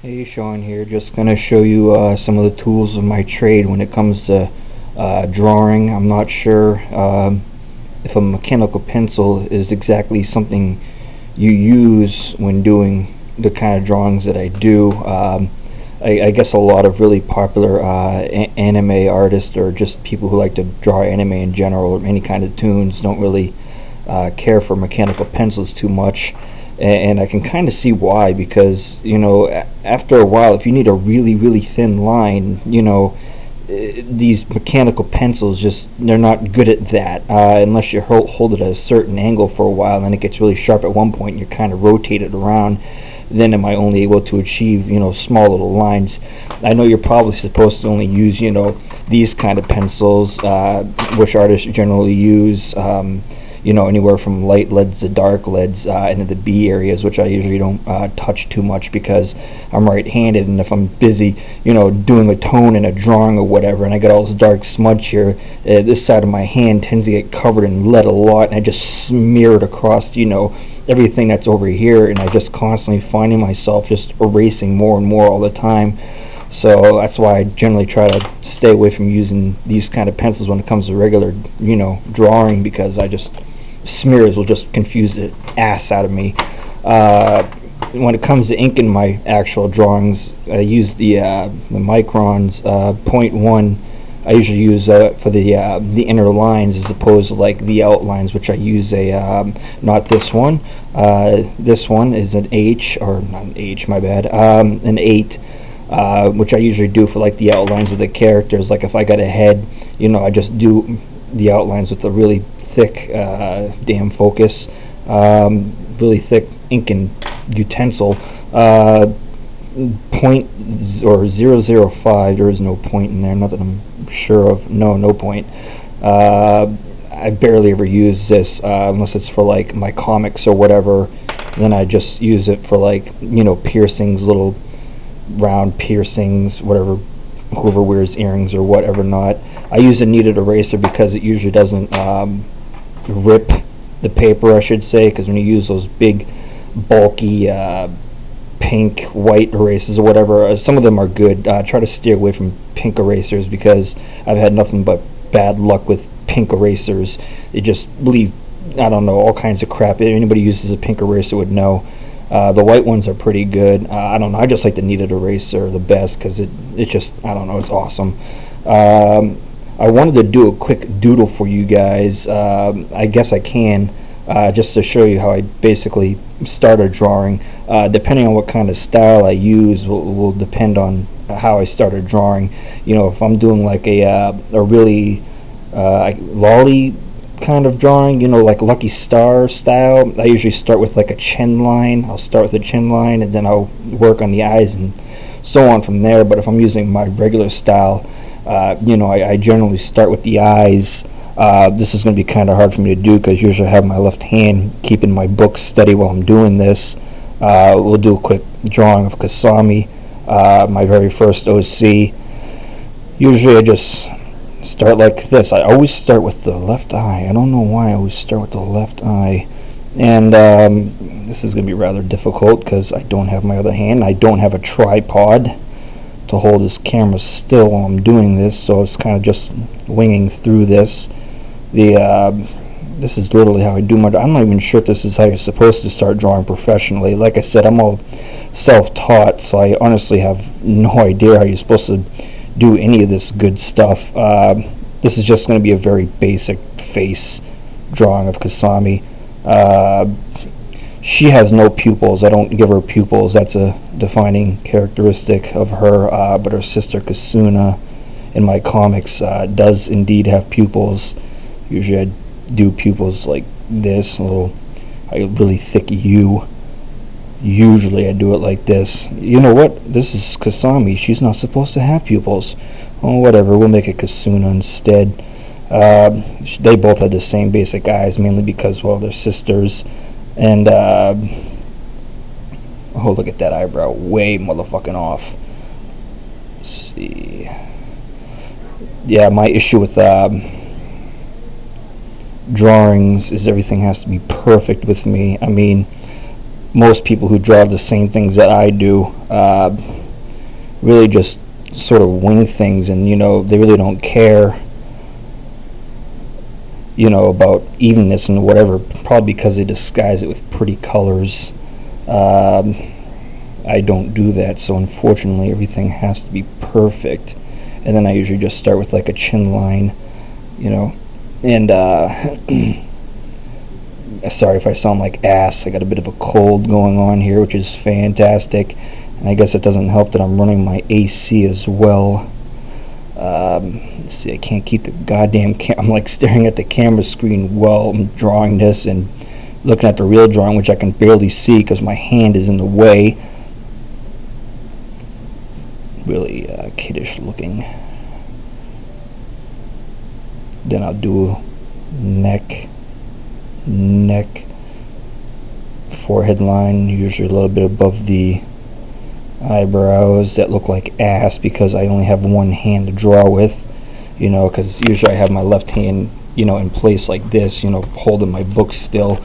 Hey, Sean here. Just going to show you some of the tools of my trade when it comes to drawing. I'm not sure if a mechanical pencil is exactly something you use when doing the kind of drawings that I do. I guess a lot of really popular anime artists, or just people who like to draw anime in general, or any kind of toons, don't really care for mechanical pencils too much. And I can kind of see why, because after a while, if you need a really thin line, these mechanical pencils, they're not good at that unless you hold it at a certain angle for a while, and then it gets really sharp at one point and you kind of rotate it around. Then am I only able to achieve small little lines. I know you're probably supposed to only use these kind of pencils, which artists generally use, anywhere from light leads to dark leads, into the B areas, which I usually don't touch too much because I'm right-handed, and if I'm busy, doing a tone in a drawing or whatever, and I got all this dark smudge here, this side of my hand tends to get covered in lead a lot, and I just smear it across, everything that's over here, and I just constantly finding myself just erasing more and more all the time. So that's why I generally try to stay away from using these kind of pencils when it comes to regular, drawing, because smears will just confuse the ass out of me. When it comes to inking my actual drawings, I use the Microns .1. I usually use for the inner lines, as opposed to like the outlines, which I use not this one. This one is an H, or not an H, my bad, an 8, which I usually do for like the outlines of the characters. Like if I got a head, I just do the outlines with a really thick damn focus, really thick inking utensil. Point or 005. There is no point in there, not that I'm sure of. No point. I barely ever use this unless it's for like my comics or whatever. Then I just use it for like piercings, little round piercings, whatever. Whoever wears earrings or whatever not. I use a kneaded eraser because it usually doesn't rip the paper, I should say, because when you use those big bulky pink, white erasers or whatever, some of them are good. Try to steer away from pink erasers, because I've had nothing but bad luck with pink erasers. They just leave, I don't know, all kinds of crap. If anybody uses a pink eraser would know. The white ones are pretty good. I don't know, I just like the kneaded eraser the best, because it just, I don't know, it's awesome. I wanted to do a quick doodle for you guys. I guess I can, just to show you how I basically started drawing. Depending on what kind of style I use will depend on how I started drawing. If I'm doing like a really lolly kind of drawing, like Lucky Star style, I usually start with like a chin line. I'll start with a chin line, and then I'll work on the eyes and so on from there. But if I'm using my regular style, I generally start with the eyes. This is going to be kind of hard for me to do, because usually I have my left hand keeping my book steady while I'm doing this. We'll do a quick drawing of Kasami, my very first OC. Usually I just start like this. I always start with the left eye. I don't know why I always start with the left eye. And this is going to be rather difficult, because I don't have my other hand. I don't have a tripod to hold this camera still while I'm doing this, so it's kind of just winging through this. This is literally how I do my. I'm not even sure if this is how you're supposed to start drawing professionally. Like I said, I'm all self-taught, so I honestly have no idea how you're supposed to do any of this good stuff. This is just going to be a very basic face drawing of Kasami. She has no pupils. I don't give her pupils. That's a defining characteristic of her. But her sister Kusuna in my comics does indeed have pupils. Usually I do pupils like this, a really thick U. Usually I do it like this. You know what? This is Kasami. She's not supposed to have pupils. Oh, whatever. We'll make it Kusuna instead. They both had the same basic eyes, mainly because, well, they're sisters. And, oh, look at that eyebrow. Way motherfucking off. Let's see. Yeah, my issue with drawings is everything has to be perfect with me. I mean, most people who draw the same things that I do really just sort of wing things, and they really don't care about evenness and whatever, probably because they disguise it with pretty colors. I don't do that, so unfortunately everything has to be perfect, and then I usually just start with like a chin line, and sorry if I sound like ass. I got a bit of a cold going on here, which is fantastic, and I guess it doesn't help that I'm running my AC as well. Let's see, I can't keep the goddamn I'm like staring at the camera screen while I'm drawing this and looking at the real drawing, which I can barely see because my hand is in the way. Really kiddish looking. Then I'll do neck, forehead line, usually a little bit above the eyebrows that look like ass because I only have one hand to draw with, because usually I have my left hand, in place like this, holding my book still,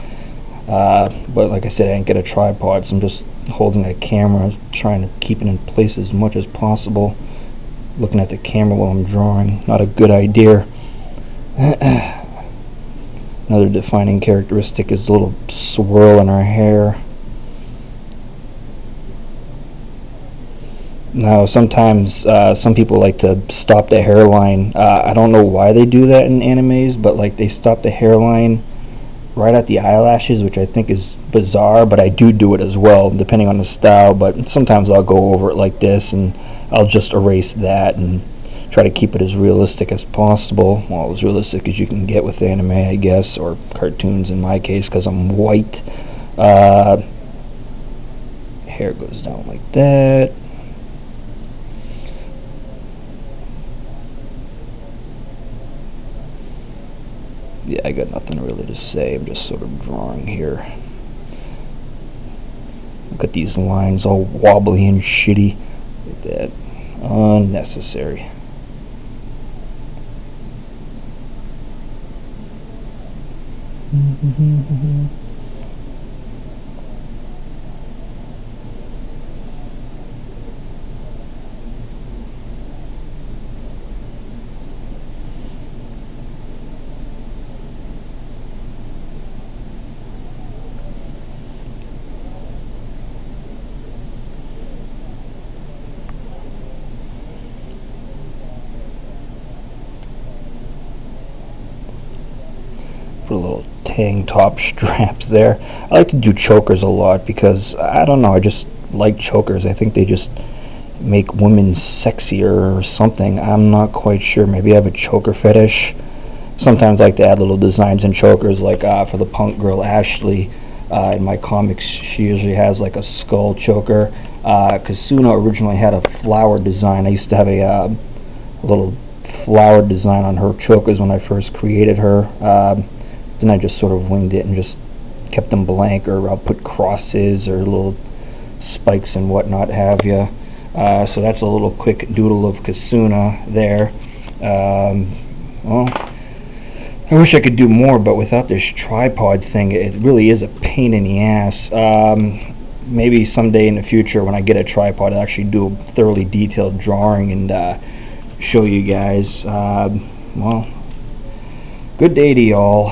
but like I said, I didn't get a tripod, so I'm just holding a camera, trying to keep it in place as much as possible, looking at the camera while I'm drawing. Not a good idea. Another defining characteristic is a little swirl in her hair. Now, sometimes some people like to stop the hairline. I don't know why they do that in animes, but like they stop the hairline right at the eyelashes, which I think is bizarre, but I do it as well, depending on the style. But sometimes I'll go over it like this, and I'll just erase that and try to keep it as realistic as possible. Well, as realistic as you can get with anime, I guess, or cartoons in my case, because I'm white. Hair goes down like that. Yeah, I got nothing really to say. I'm just sort of drawing here. Look at these lines all wobbly and shitty. Look at that. Unnecessary. Put a little tank top straps there. I like to do chokers a lot because, I don't know, I just like chokers. I think they just make women sexier or something. I'm not quite sure. Maybe I have a choker fetish. Sometimes I like to add little designs in chokers, like for the punk girl Ashley in my comics, she usually has like a skull choker. Kusuna originally had a flower design. I used to have a little flower design on her chokers when I first created her. Then I just sort of winged it and just kept them blank, or I'll put crosses or little spikes and whatnot have you. So that's a little quick doodle of Kusuna there. Well, I wish I could do more, but without this tripod thing, it really is a pain in the ass. Maybe someday in the future when I get a tripod, I'll actually do a thoroughly detailed drawing and show you guys. Well, good day to y'all.